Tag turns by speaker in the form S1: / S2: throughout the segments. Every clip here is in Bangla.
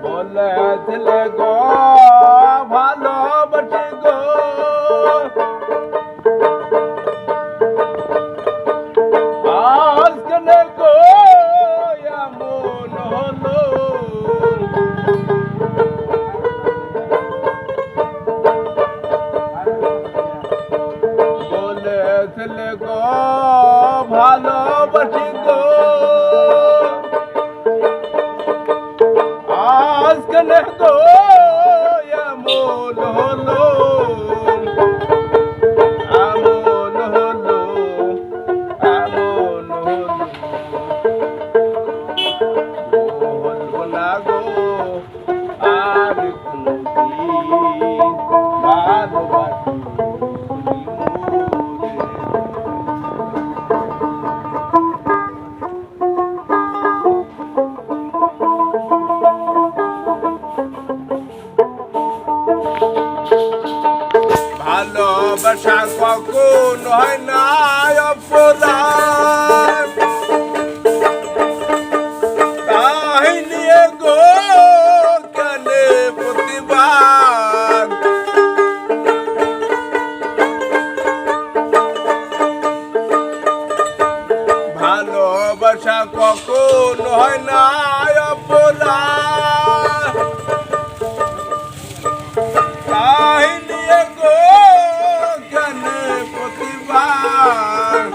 S1: বলেছিলে গো ভালোবাসি গো আজকে গো এমন হলো বলেছিলে গো ভালোবাসি গো আজকে গো এমন হলো এমন হলো এমন হলো বলবো না গো আর কোনদিন ভালোবাসি ভালোবাসা কখন হয় না অপরাধ তাই নিয়ে গো কানে প্রতিবাদ ভালোবাসা কখন হয় না অপরাধ তাই নিয়ে গো কানে প্রতিবাদ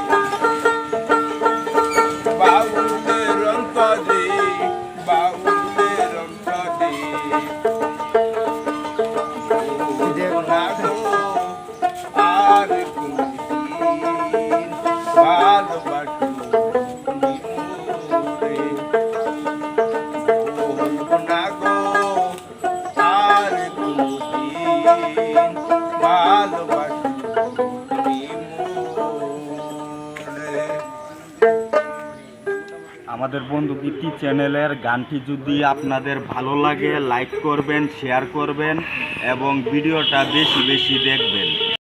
S1: বাউলের অন্তরে বাউলের অন্তরে না গো আর কোনদিন ভালোবাসি বলবো না গো আর কোনদিন ভালোবাসি
S2: আমাদের বন্ধু গীতি চ্যানেলের গানটি যদি আপনাদের ভালো লাগে লাইক করবেন, শেয়ার করবেন এবং ভিডিওটা বেশি বেশি দেখবেন।